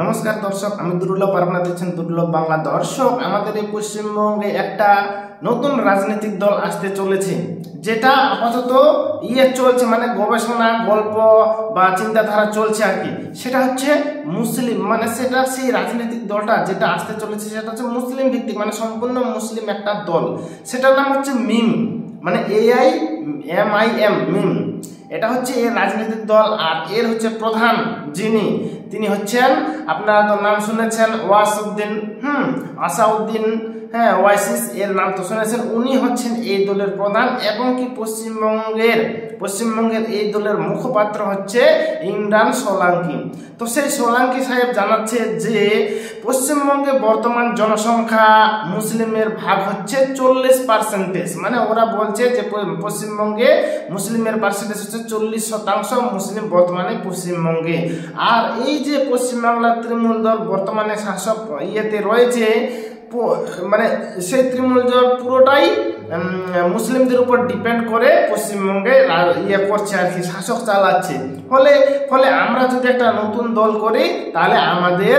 নমস্কার দর্শক, আমি দুর্লভ আর আপনারা দেখছেন দুর্লভ বাংলা। দর্শক, আমাদের এই পশ্চিমবঙ্গে একটা নতুন রাজনৈতিক দল আসতে চলেছে, যেটা আপাতত চলছে, মানে গবেষণা গল্প বা চিন্তাধারা চলছে আর কি। সেটা হচ্ছে মুসলিম, মানে সেটা সেই রাজনৈতিক দলটা যেটা আসতে চলেছে সেটা হচ্ছে মুসলিম ভিত্তিক, মানে সম্পূর্ণ মুসলিম একটা দল। সেটার নাম হচ্ছে মিম, মানে AIMIM, মিম। এটা হচ্ছে এর রাজনৈতিক দল। আর এর হচ্ছে প্রধান তিনি হচ্ছেন, আপনারা তো নাম শুনেছেন, আসাউদ্দিন ওয়াইসিস, এর নাম তো শুনেছেন। উনি হচ্ছেন এই দলের প্রধান, এবং কি পশ্চিমবঙ্গের এই দলের মুখপাত্র হচ্ছে ইমরান সোলাঙ্কি। তো সেই সোলাঙ্কি সাহেব জানাচ্ছে যে পশ্চিমবঙ্গে বর্তমান জনসংখ্যা মুসলিমের ভাগ হচ্ছে 40%, মানে ওরা বলছে যে পশ্চিমবঙ্গে মুসলিমের পার্সেন্টেজ হচ্ছে 40% মুসলিম বর্তমানে পশ্চিমবঙ্গে। আর এই যে পশ্চিমবাংলার তৃণমূল দল বর্তমানে শাসক রয়েছে, মানে সেই তৃণমূল দল পুরোটাই মুসলিমদের উপর ডিপেন্ড করে পশ্চিমবঙ্গে করছে আর কি, শাসক চালাচ্ছে। ফলে আমরা যদি একটা নতুন দল করি তাহলে আমাদের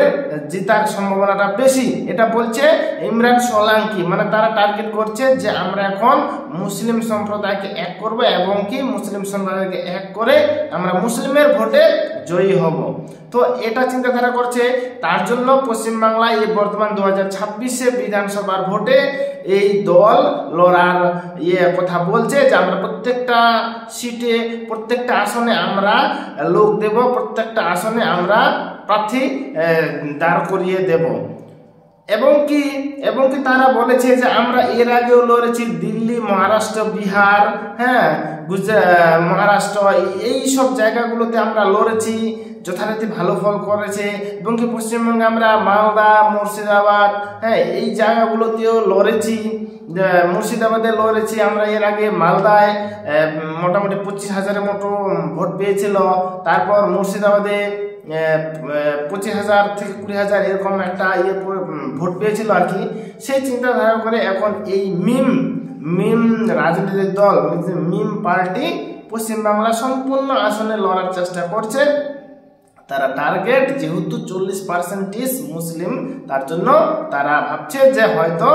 জেতার সম্ভাবনাটা বেশি, এটা বলছে ইমরান সোলাঙ্কি। মানে তারা টার্গেট করছে যে আমরা এখন মুসলিম সম্প্রদায়কে এক করব, এবং কি মুসলিম সম্প্রদায়কে এক করে আমরা মুসলিমের ভোটে জয়ী হব। তো এটা চিন্তাধারা করছে। তার জন্য পশ্চিমবাংলায় এই বর্তমান 2026 বিধানসভার ভোটে এই দল লড়ার কথা বলছে যে আমরা প্রত্যেকটা সিটে, প্রত্যেকটা আসনে আমরা লোক দেব, প্রত্যেকটা আসনে আমরা প্রার্থী দাঁড় করিয়ে দেব। এবং কি তারা বলেছে যে আমরা এর আগেও লড়েছি দিল্লি, মহারাষ্ট্র, বিহার, মহারাষ্ট্র, এই সব জায়গাগুলোতে আমরা লড়েছি, যথারীতি ভালো ফল করেছে। এবং কি পশ্চিমবঙ্গে আমরা মালদা, মুর্শিদাবাদ, এই জায়গাগুলোতেও লড়েছি। মুর্শিদাবাদে লড়েছি আমরা এর আগে, মালদায় মোটামুটি 25,000-এর মতো ভোট পেয়েছিল। তারপর মুর্শিদাবাদে 25,000 থেকে 20,000 এরকম একটা ভোট পেয়েছিল আর কি। সেই চিন্তাধারা করে এখন এই মিম রাজনৈতিক দল, মিম পার্টি পশ্চিমবাংলা সম্পূর্ণ আসনে লড়ার চেষ্টা করছে। তারা টার্গেট যেহেতু 40% মুসলিম, তার জন্য তারা ভাবছে যে হয়তো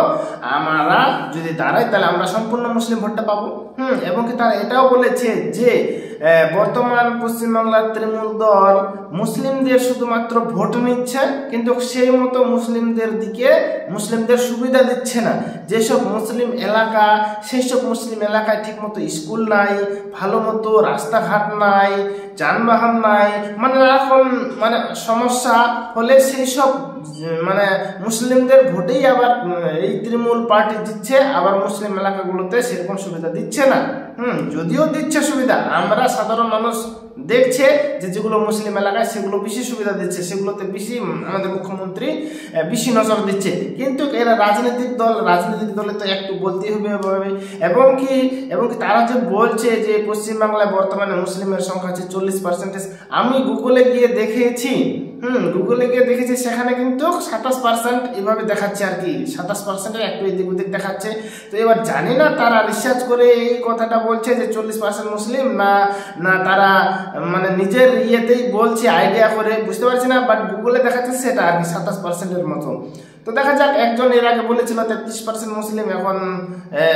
আমরা যদি দাঁড়াই তাহলে আমরা সম্পূর্ণ মুসলিম ভোটটা পাবো। এবং কি তারা এটাও বলেছে যে বর্তমান পশ্চিমবাংলার তৃণমূল দল মুসলিমদের শুধুমাত্র ভোট নিচ্ছে, কিন্তু সেই মতো মুসলিমদের সুবিধা দিচ্ছে না। যেসব মুসলিম এলাকা, সেই সব মুসলিম এলাকায় ঠিকমতো স্কুল নাই, ভালো মতো রাস্তাঘাট নাই, যানবাহন নাই, মানে এরকম সমস্যা হলে সেই সব মুসলিমদের ভোটেই আবার এই তৃণমূল পার্টি দিচ্ছে, আবার মুসলিম এলাকাগুলোতে সেরকম সুবিধা দিচ্ছে না। যদিও দিচ্ছে সুবিধা, আমরা সাধারণ মানুষ দেখছে যে যেগুলো মুসলিম এলাকায় সেগুলো বেশি সুবিধা দিচ্ছে, সেগুলোতে বেশি আমাদের মুখ্যমন্ত্রী বেশি নজর দিচ্ছে। কিন্তু এরা রাজনৈতিক দলে তো একটু বলতেই হবে। এবং কি তারা যে বলছে যে পশ্চিমবাংলায় বর্তমানে মুসলিমের সংখ্যা হচ্ছে 40%, আমি গুগলে গিয়ে দেখেছি, সেখানে কিন্তু 27% এভাবে দেখাচ্ছে আর কি, 27%-এর একটু এদিক ওদিক দেখাচ্ছে। তো এবার জানি না তারা রিসার্চ করে এই কথাটা বলছে যে 40% মুসলিম, না তারা নিজের ইয়েতেই বলছে, আইডিয়া করে, বুঝতে পারছি না। বাট গুগলে দেখাচ্ছে সেটা আর কি 27%-এর মতো। তো দেখা যাক, একজন এর আগে বলেছিল 33% মুসলিম,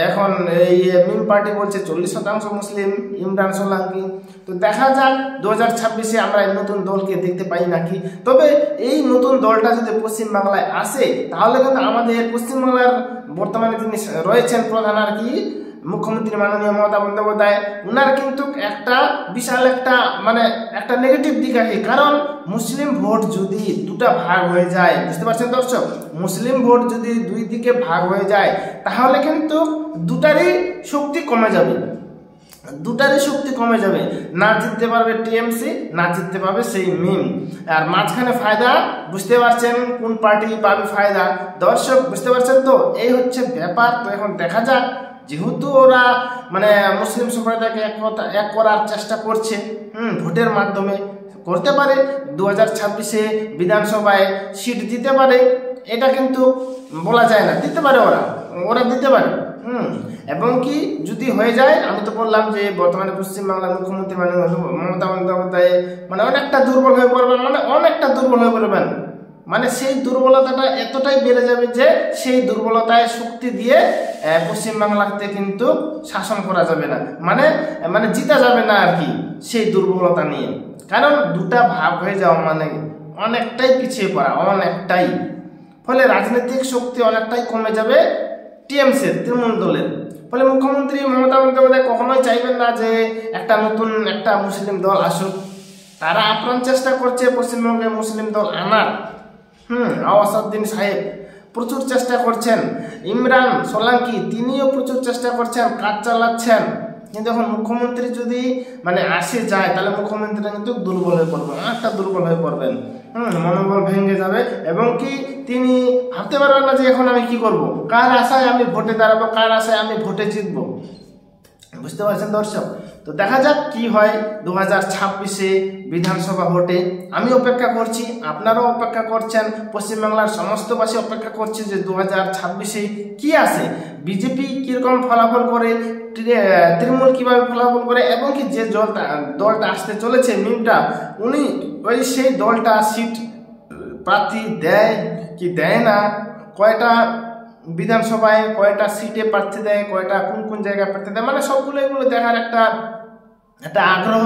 এখন এই মিম পার্টি বলছে 40% মুসলিম, ইমরান সোলাঙ্কি। তো দেখা যাক 2026-এ আমরা এই নতুন দলকে দেখতে পাই নাকি। তবে এই নতুন দলটা যদি পশ্চিমবাংলায় আসে তাহলে কিন্তু আমাদের পশ্চিমবাংলার বর্তমানে যিনি রয়েছেন প্রধান আর কি, মুখ্যমন্ত্রী মাননীয় মমতা বন্দ্যোপাধ্যায়, উনার কিন্তু একটা বিশাল একটা নেগেটিভ দিক আছে। কারণ মুসলিম ভোট যদি দুটা ভাগ হয়ে যায়, বুঝতে পারছেন দর্শক, মুসলিম ভোট যদি দুই দিকে ভাগ হয়ে যায় তাহলে কিন্তু দুটারই শক্তি কমে যাবে। না জিততে পারবে টিএমসি, না জিততে পারবে সেই মিম। আর মাঝখানে ফায়দা, বুঝতে পারছেন কোন পার্টি পাবে ফায়দা। দর্শক, বুঝতে পারছেন তো, এই হচ্ছে ব্যাপার। তো এখন দেখা যাক, যেহেতু ওরা মুসলিম সম্প্রদায়কে এক করার চেষ্টা করছে, ভোটের মাধ্যমে করতে পারে, 2026-এ বিধানসভায় সিট দিতে পারে, এটা কিন্তু বলা যায় না, দিতে পারে ওরা দিতে পারে। এবং কি যদি হয়ে যায়, আমি তো বললাম যে বর্তমানে পশ্চিমবাংলার মুখ্যমন্ত্রী মানে মমতা বন্দ্যোপাধ্যায় মানে অনেকটা দুর্বল হয়ে পড়বেন, মানে অনেকটা দুর্বল হয়ে পড়বেন, মানে সেই দুর্বলতাটা এতটাই বেড়ে যাবে যে সেই দুর্বলতায় শক্তি দিয়ে পশ্চিমবাংলাতে কিন্তু শাসন করা যাবে না, মানে মানে জিতা যাবে না আর কি সেই দুর্বলতা নিয়ে। কারণ দুটা ভাগ হয়ে যাওয়া মানে অনেকটাই পিছিয়ে পড়া, অনেকটাই। ফলে রাজনৈতিক শক্তি অনেকটাই কমে যাবে টিএমসির, তৃণমূল দলের। ফলে মুখ্যমন্ত্রী মমতা বন্দ্যোপাধ্যায় কখনোই চাইবেন না যে একটা নতুন একটা মুসলিম দল আসুক। তারা আপ্রাণ চেষ্টা করছে পশ্চিমবঙ্গে মুসলিম দল আনার। আওয়াজউদ্দিন সাহেব প্রচুর চেষ্টা করছেন, ইমরান সোলাঙ্কি তিনিও প্রচুর চেষ্টা করছেন, কাজ চালাচ্ছেন। কিন্তু এখন মুখ্যমন্ত্রী যদি মানে আসে যায়, তাহলে মুখ্যমন্ত্রী কিন্তু দুর্বল হয়ে পড়বেন, অনেকটা দুর্বল হয়ে পড়বেন। মনোবল ভেঙে যাবে এবং কি তিনি ভাবতে পারবেন না যে এখন আমি কি করব, কার আশায় আমি ভোটে দাঁড়াবো, কার আশায় আমি ভোটে জিতবো। বুঝতে পারছেন দর্শক? তো দেখা যাক কি হয় 2026-এ বিধানসভা ভোটে। আমি অপেক্ষা করছি, আপনারাও অপেক্ষা করছেন, পশ্চিমবাংলার সমস্তবাসী অপেক্ষা করছে যে 2026-এ কি আসে, বিজেপি কীরকম ফলাফল করে, তৃণমূল কীভাবে ফলাফল করে, এবং কি যে দলটা আসতে চলেছে মিমটা, উনি ওই সেই দলটা সিট প্রার্থী দেয় কি দেয় না, কয়টা বিধানসভায় কয়টা সিটে প্রার্থী দেয়, কয়টা কোন কোন জায়গায় প্রার্থী দেয়, মানে সবগুলো এগুলো দেখার একটা আগ্রহ।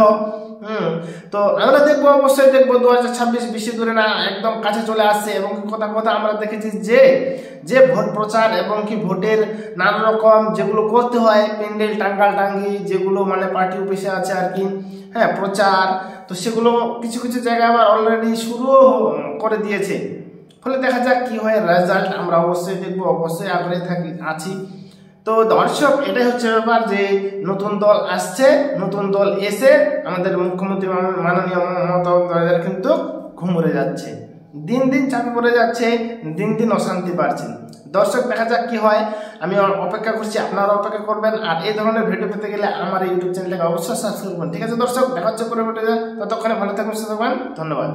তো আমরা দেখবো, অবশ্যই দেখবো 2026 বেশি দূরে না, একদম কাছে চলে আসছে। এবং কথা আমরা দেখেছি যে ভোট প্রচার এবং কি ভোটের নানা রকম যেগুলো করতে হয়, প্যান্ডেল টাঙ্গি যেগুলো মানে পার্টি অফিসে আছে আর কি, প্রচার, তো সেগুলো কিছু কিছু জায়গায় আবার অলরেডি শুরুও করে দিয়েছে। ফলে দেখা যাক কি হয় রেজাল্ট, আমরা অবশ্যই দেখবো, অবশ্যই আগ্রহে আছি। তো দর্শক, এটাই হচ্ছে ব্যাপার যে নতুন দল আসছে, নতুন দল এসে আমাদের মুখ্যমন্ত্রী মাননীয় মমতা বন্দ্যোপাধ্যায় কিন্তু ঘুমরে যাচ্ছে, দিন দিন চাপে পড়ে যাচ্ছে, দিন দিন অশান্তি বাড়ছে। দর্শক, দেখা যাক কি হয়, আমি অপেক্ষা করছি, আপনারা অপেক্ষা করবেন। আর এই ধরনের ভিডিও পেতে গেলে আমার ইউটিউব চ্যানেলটাকে অবশ্যই সাবস্ক্রাইব করবেন। ঠিক আছে দর্শক, দেখা হচ্ছে পরে ভিডিওতে, ততক্ষণে ভালো থাকবেন, সুস্থ থাকবেন, ধন্যবাদ।